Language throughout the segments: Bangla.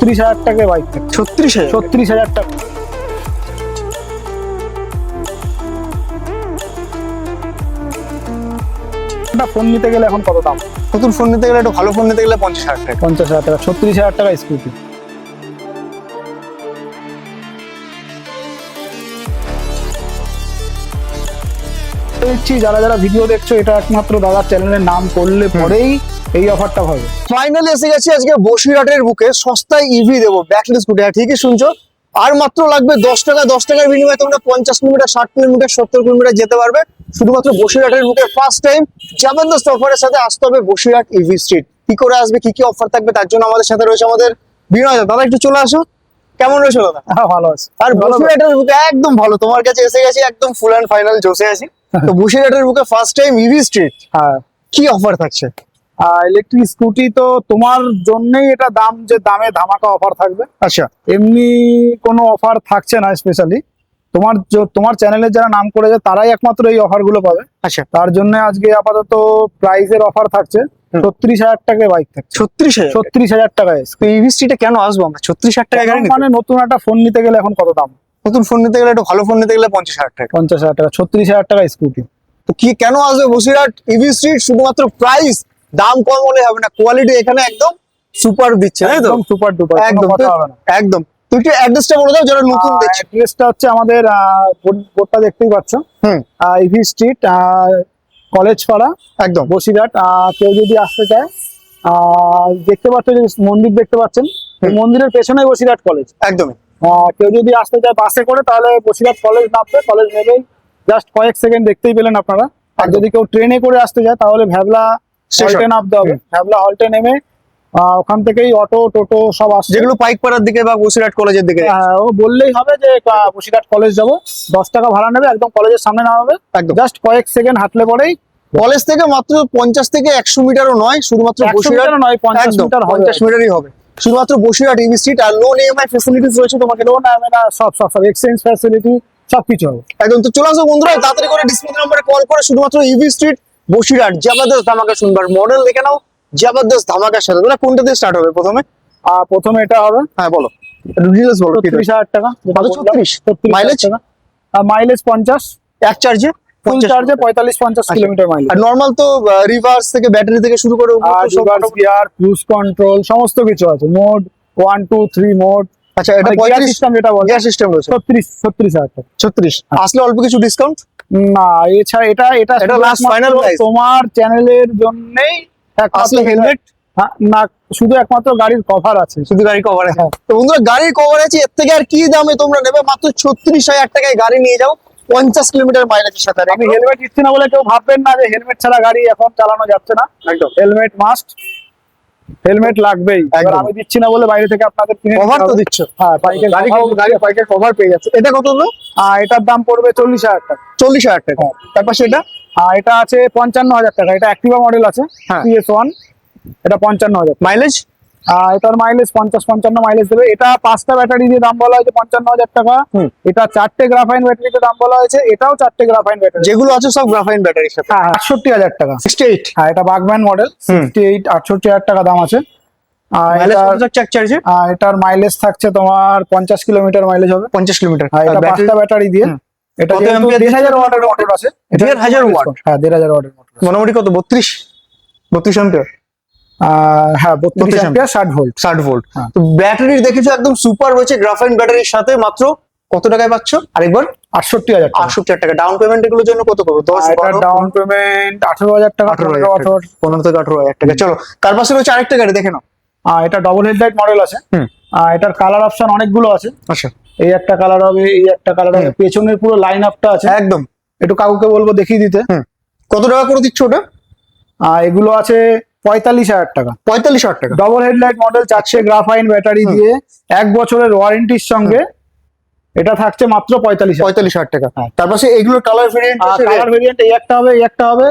36,000 টাকায় বাইক থাকে। 36,000? 36,000 টাকা। একটা ফোন নিতে গেলে এখন কত দাম? নতুন ফোন নিতে গেলে, একটু ভালো ফোন নিতে গেলে 50,000 টাকা। 50,000 টাকা। 36,000 টাকা স্কুটি। যারা যারা ভিডিও দেখছো, এটা একমাত্র দাদার চ্যানেলের নাম করলে পরেই এই অফারটা হবে। ফাইনালি এসে গেছি আজকে বসিরহাটের বুকে, সস্তায় ইভি দেবো, ব্যাটারি স্কুটি। হ্যাঁ, ঠিকই শুনছো, আর মাত্র লাগবে 10 টাকা। 10 টাকার বিনিময়ে তোমরা 50 কিলোমিটার, 60 কিলোমিটার, 70 কিলোমিটার যেতে পারবে শুধুমাত্র বসিরহাটের বুকে। ফার্স্ট টাইম জবরদস্ত অফারের সাথে আসতে হবে বসিরহাট ইভি স্ট্রিট। কি করে আসবে, কি কি অফার থাকবে, তার জন্য আমাদের সাথে রয়েছে আমাদের বিনয় দা। দাদা একটু চলে আসো। কেমন রয়েছে দাদা? ভালো আছে। আর বসিরহাটের বুকে একদম ভালো, তোমার কাছে এসে গেছি, একদম ফুল অ্যান্ড ফাইনাল জোসে আছি। তো বসিরহাটের বুকে ফার্স্ট টাইম ইভি স্ট্রিট, হ্যাঁ, কি অফার থাকছে? ইলেকট্রিক স্কুটি তো তোমার জন্যই এটা দাম, যে দামে ধামাকা অফার থাকবে। আচ্ছা, এমনি কোনো অফার থাকছে না স্পেশালি। তোমার চ্যানেলের যারা নাম করেছে তারাই একমাত্র এই অফার গুলো পাবে। আচ্ছা, তার জন্য আজকে আপাতত প্রাইজের অফার থাকছে। 36,000 টাকায় বাইক থাকছে। 36,000? 36,000 টাকায়। ইভি স্ট্রিটে কেন আসবো আমরা 36,000 টাকা গাড়ি নিতে? মানে নতুন একটা ফোন নিতে গেলে এখন কত দাম? নতুন ফোন নিতে গেলে, একটু ভালো ফোন নিতে গেলে 50,000 টাকা। 50,000 টাকা। 36,000 টাকা স্কুটি। তো কি কেন আসবে বসিরহাট ইভি স্ট্রিট? শুধুমাত্র প্রাইস, দাম কম হলে হবে না, কোয়ালিটি এখানে একদম সুপার দিচ্ছে, তাই তো? একদম সুপার ডুপার, একদম কথা হবে না। একদম। তুই একটু অ্যাড্রেসটা বলে দাও যারা নতুন দেখছে। অ্যাড্রেসটা হচ্ছে আমাদের বোর্ডটা দেখতেই পাচ্ছ, ইভি স্ট্রিট, কলেজ পাড়া, একদম বসিরহাট। কেউ যদি আসতে চায়, দেখতে পাচ্ছেন যে মন্দির দেখতে পাচ্ছেন, এই মন্দিরের পেছনেই বসিরহাট কলেজ। একদমই। কেউ যদি আসতে চায় বাসে করে, তাহলে বসিরহাট কলেজ নামবে, কলেজ নেবেই জাস্ট কয়েক সেকেন্ড, দেখতেই পেলেন আপনারা। আর যদি কেউ ট্রেনে করে আসতে চায়, তাহলে ভ্যাবলা হল্টে নামতে হবে। ভ্যাবলা হল্টে নেমে ওখান থেকেই অটো টোটো সব আসছে, যেগুলো পাইকপাড়ার দিকে বা বসিরহাট কলেজের দিকে। ও বললেই হবে যে বসিরহাট কলেজ যাবো, 10 টাকা ভাড়া নেবে, একদম কলেজের সামনে নামাবে, একদম জাস্ট কয়েক সেকেন্ড হাঁটলে পরেই। কলেজ থেকে মাত্র 50 থেকে 100 মিটারও নয়, শুধুমাত্র 100 বসিরহাট মিটারও নয়, 50 একদম মিটার হবে। 50 মিটারই হবে, শুধুমাত্র বসিরহাট ইভি স্ট্রিট। আর লোন ইএমআই ফ্যাসিলিটিস রয়েছে, তোমাকে লোন সব এক্সচেঞ্জ ফ্যাসিলিটি সবকিছু হবে। একদম। তো চলে আসো বন্ধুরা, তাড়াতাড়ি করে ডিসপ্লে নাম্বারে কল করে শুধুমাত্র ইভি স্ট্রিট বসিরহাট জবরদস্ত ধামাকা শুনবার। মডেল দেখে নাও জবরদস্ত ধামাকার সাথে। তোমরা কোনটা দিয়ে স্টার্ট হবে প্রথমে? প্রথমে এটা হবে। হ্যাঁ বলো, ডিটেইলস বলো। 36,000 টাকা। 36 মাইলেজ? মাইলেজ 50, এক চার্জে, ফুল চার্জে 45-50 কিলোমিটার মাইলেজ। আর নরমাল তো রিভার্স থেকে, ব্যাটারি থেকে শুরু করে রিভার্স গিয়ার, ক্রুজ কন্ট্রোল সমস্ত কিছু আছে। Mode 1 2 3 mode. আচ্ছা, এটা 35 সিস্টেম, যেটা বলে গিয়ার সিস্টেম রয়েছে। 36,000 টাকা। 36 আসলে অল্প কিছু ডিসকাউন্ট না, এছাড়া এটা লাস্ট ফাইনাল প্রাইস তোমার চ্যানেলের জন্যই। আসলে হেলমেট না, শুধু একমাত্র গাড়ির কভার আছে, শুধু গাড়ি কভার আছে। তো বন্ধুরা, গাড়ির কভার আছে, এর থেকে আর কি দামে তোমরা নেবে? মাত্র 36,000 টাকায় গাড়ি নিয়ে যাও 50 কিলোমিটার মাইলেজের সাথে। আমি হেলমেট দিচ্ছি না বলে কেউ ভাববেন না যে হেলমেট ছাড়া গাড়ি এখন চালানো যাচ্ছে না। একদম হেলমেট মাস্ট, হেলমেট লাগবেই। আমি দিচ্ছি না বলে বাইরে থেকে আপনাদের কিনে কভার তো দিচ্ছ। হ্যাঁ, বাইকের কভার পেয়ে যাচ্ছে। এটা কত হলো? এটার দাম পড়বে 40,000 টাকা। 40,000 টাকা। তারপর সেটা এটা আছে 55,000 টাকা। এটা অ্যাক্টিভা মডেল আছে, PS1। এটা 55,000। মাইলেজ? এটার মাইলেজ 50-55 মাইলেজ দেবে। এটা 5টা ব্যাটারি দিয়ে দাম বলা হয়েছে 55,000 টাকা। এটা 4টে গ্রাফাইন ব্যাটারিতে দাম বলা হয়েছে। এটাও 4টে গ্রাফাইন ব্যাটারি, যেগুলো আছে সব গ্রাফাইন ব্যাটারির সাথে। 68,000 টাকা। 68? এটা বাগম্যান মডেল, 68,000 টাকা দাম আছে। এটার মাইলেজ থাকছে তোমার 50 কিলোমিটার মাইলেজ হবে। 50 কিলোমিটার। এটা 5টা ব্যাটারি দিয়ে। এটা 1,500 ওয়াটের মোটর আছে। 1,500 ওয়াট? হ্যাঁ, 1,500 ওয়াটের মোটর। মোটামুটি কত? 32 অ্যাম্পিয়ার? হ্যাঁ, 32 অ্যাম্পিয়ার, 60 ভোল্ট। 60 ভোল্ট। তো ব্যাটারি দেখেছো একদম সুপার রয়েছে, গ্রাফাইন ব্যাটারির সাথে। মাত্র কত টাকায় পাচ্ছ আরেকবার? 68,000 টাকা। 68,000 টাকা। ডাউন পেমেন্ট এগুলোর জন্য কত করবো? 10 ডাউন পেমেন্ট 18,000 টাকা। 15 থেকে 18,000 টাকা। চলো, তার পাশে রয়েছে আরেকটা গাড়ি, দেখে নাও। এটা ডবল হেডলাইট মডেল আছে। এটার কালার অপশন অনেকগুলো আছে। আচ্ছা, এই একটা কালার হবে, এই একটা কালার হবে। পেছনের পুরো লাইন আপটা আছে একদম। একটু কাকুকে বলবো দেখিয়ে দিতে। কত টাকা করে দিচ্ছ ওটা? এগুলো আছে 45,000 টাকা। 45,000 টাকা। ডবল হেডলাইট মডেল, 4টে গ্রাফাইন ব্যাটারি দিয়ে 1 বছরের ওয়ারেন্টির সঙ্গে এটা থাকছে মাত্র 45,000 টাকা। তার পাশে এগুলোর কালার ভেরিয়েন্ট আছে। কালার ভেরিয়েন্ট এই একটা হবে, এই একটা হবে।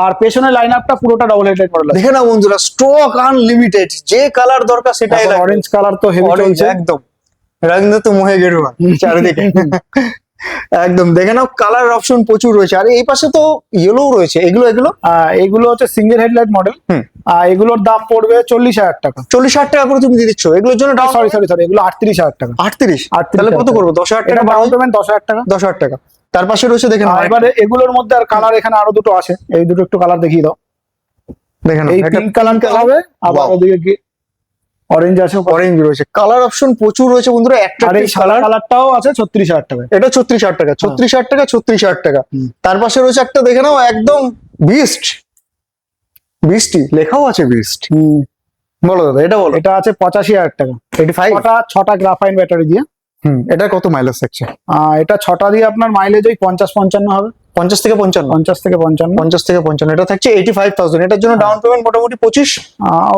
আর পেছনের লাইন আপটা পুরোটা ডবল হেডলাইট মডেল আছে। দেখে নাও বন্ধুরা, স্টক আনলিমিটেড, যে কালার দরকার সেটাই। অরেঞ্জ কালার তো হেভি চলছে একদম, রঙ তো মোহে গেরুয়া চারিদিকে। একদম দেখে নাও, কালার অপশন প্রচুর রয়েছে। আর এই পাশে তো ইয়েলো রয়েছে। এগুলো এগুলো হচ্ছে সিঙ্গেল হেডলাইট মডেল। এগুলোর দাম পড়বে 40,000 টাকা। 40,000 টাকা করে তুমি দিয়ে দিচ্ছ এগুলোর জন্য? সরি, এগুলো 38,000 টাকা। 38? তাহলে কত করবো? 10,000 টাকা ডাউন পেমেন্ট, 10,000 টাকা। 10,000 টাকা। তার পাশে রয়েছে দেখেন এবারে এগুলোর মধ্যে আর কালার এখানে আরো দুটো আছে, এই দুটো একটু কালার দেখিয়ে দাও। দেখেন এই পিঙ্ক কালারটা হবে, আবার ওদিকে কি অরেঞ্জ আছে, অরেঞ্জ রয়েছে। কালার অপশন প্রচুর রয়েছে বন্ধুরা, আর এই অ্যাট্রাক্টিভ সাদা কালার। কালারটাও আছে 36,000 টাকা। এটা 36,000 টাকা, 36,000 টাকা, 36,000 টাকা। তার পাশে রয়েছে একটা দেখে নাও, একদম বিস্ট, বৃষ্টি লেখাও আছে বিস্ট। বলো দাদা, এটা বলো। এটা আছে 85,000 টাকা। 85? ছটা গ্রাফাইন ব্যাটারি দিয়ে। এটা কত মাইলেজ থাকছে? এটা 6টা দিয়ে আপনার মাইলেজ ওই 50-55 হবে। 50 থেকে 55? 50 থেকে 55। 50 থেকে 55। এটা থাকছে 85,000। এটার জন্য ডাউন পেমেন্ট মোটামুটি 25?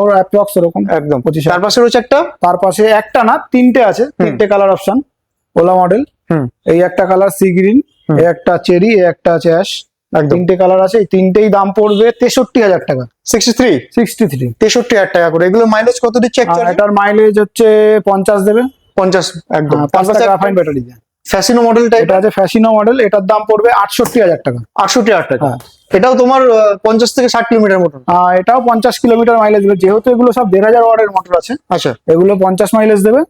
ওর অ্যাপ্রক্স এরকম একদম 25। তার পাশে রয়েছে একটা, তার পাশে একটা না, তিনটে আছে, তিনটে কালার অপশন। ওলা মডেল, এই একটা কালার সি গ্রিন, এই একটা চেরি, এই একটা আছে অ্যাশ। একদম তিনটে কালার আছে, এই তিনটেই দাম পড়বে 63,000 টাকা। 63? 63। 63,000 টাকা করে। এগুলো মাইলেজ কত দিচ্ছে অ্যাকচুয়ালি? এটার মাইলেজ হচ্ছে 50 দেবে। 50 একদম। 5টা গ্রাফাইন ব্যাটারি দিয়ে। ফ্যাসিনো মডেলটা এটা আছে ফ্যাসিনো মডেল, এটার দাম পড়বে 68,000 টাকা। 68,000 টাকা। হ্যাঁ। এটাও তোমার 50 থেকে 60 কিলোমিটার মতন? এটাও 50 কিলোমিটার মাইলেজ দেবে, যেহেতু এগুলো সব 1,500 ওয়াটের মোটর আছে, আচ্ছা। এগুলো 50 মাইলেজ দেবে।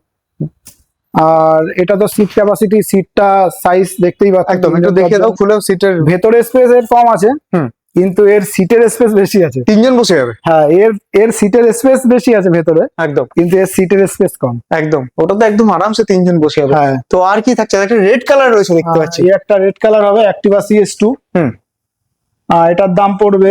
আর এটা তো সিট ক্যাপাসিটি, সিটটা সাইজ দেখতেই পাচ্ছ। একদম একটু দেখে দাও খুলে। সিটের ভেতরে স্পেস এর কম আছে, কিন্তু এর সিটের স্পেস বেশি আছে। তিনজন বসে যাবে? হ্যাঁ, এর সিটের স্পেস বেশি আছে ভেতরে, একদম, কিন্তু এর সিটের স্পেস কম। একদম। ওটা তো একদম আরামসে তিনজন বসে যাবে। হ্যাঁ। তো আর কি থাকছে? একটা রেড কালার রয়েছে দেখতে পাচ্ছি। এই একটা রেড কালার হবে, অ্যাক্টিভা CS2। এটার দাম পড়বে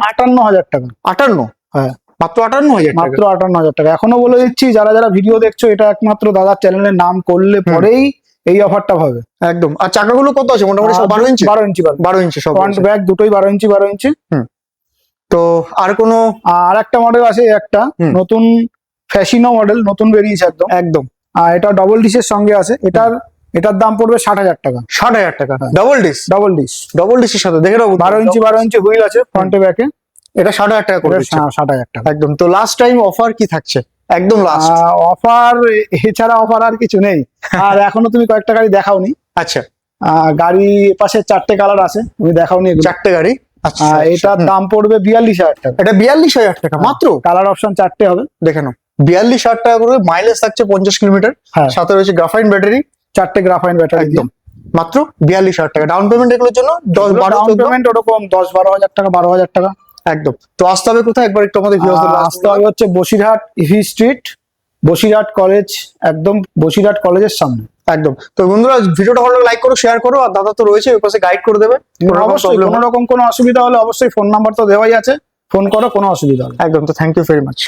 58,000 টাকা। 58? হ্যাঁ, মাত্র 58,000 টাকা? মাত্র 58,000 টাকা। এখনো বলে দিচ্ছি, যারা যারা ভিডিও দেখছো, এটা একমাত্র দাদার চ্যানেলের নাম করলে পরেই এই অফারটা পাবে। একদম। আর চাকাগুলো কত আছে মোটামুটি? সব 12 ইঞ্চি? 12 ইঞ্চি 12 ইঞ্চি সব? ফ্রন্ট ব্যাক দুটোই 12 ইঞ্চি 12 ইঞ্চি। তো আর কোনো? আর একটা মডেল আছে, একটা নতুন ফ্যাসিনো মডেল, নতুন বেরিয়েছে একদম। একদম। এটা ডবল ডিশের সঙ্গে আছে। এটার দাম পড়বে 60,000 টাকা। 60,000 টাকা? Double dish? Double dish, double ডিশের সাথে দেখে নাও 12 ইঞ্চি হুইল আছে ফ্রন্টে ব্যাকে। এটা 60,000 টাকা করে দিচ্ছে? 60,000 টাকা। একদম। তো লাস্ট টাইম অফার কি থাকছে? একদম লাস্ট অফার, এছাড়া অফার আর কিছু নেই। আর এখনো তুমি কয়েকটা গাড়ি দেখাওনি। আচ্ছা। গাড়ি পাশে 4টে কালার আছে, তুমি দেখাওনি এগুলো। 4টে গাড়ি? আচ্ছা। এটার দাম পড়বে 42,000 টাকা। এটা 42,000 টাকা মাত্র? কালার অপশন 4টে হবে। দেখে নাও, 42,000 টাকা করে। মাইলেজ থাকছে 50 কিলোমিটার। হ্যাঁ। সাথে রয়েছে গ্রাফাইন ব্যাটারি, 4টে গ্রাফাইন ব্যাটারি। একদম। মাত্র 42,000 টাকা। ডাউন পেমেন্ট এগুলোর জন্য 10-12? ডাউন পেমেন্ট ওরকম 10-12,000 টাকা, 12,000 টাকা। একদম। তো আসতে হবে কোথায় একবার একটু আমাদের আসতে হবে হচ্ছে Basirhat EV street, Basirhat college, একদম বসিরহাট কলেজের সামনে। একদম। তো বন্ধুরা, ভিডিওটা ভালো লাগলে লাইক করো, শেয়ার করো। আর দাদা তো রয়েছে ওই পাশে, গাইড করে দেবে। অবশ্যই কোনো রকম কোনো অসুবিধা হলে অবশ্যই ফোন নাম্বার তো দেওয়াই আছে, ফোন করো, কোনো অসুবিধা হবে। একদম। তো থ্যাংক ইউ ভেরি মাচ।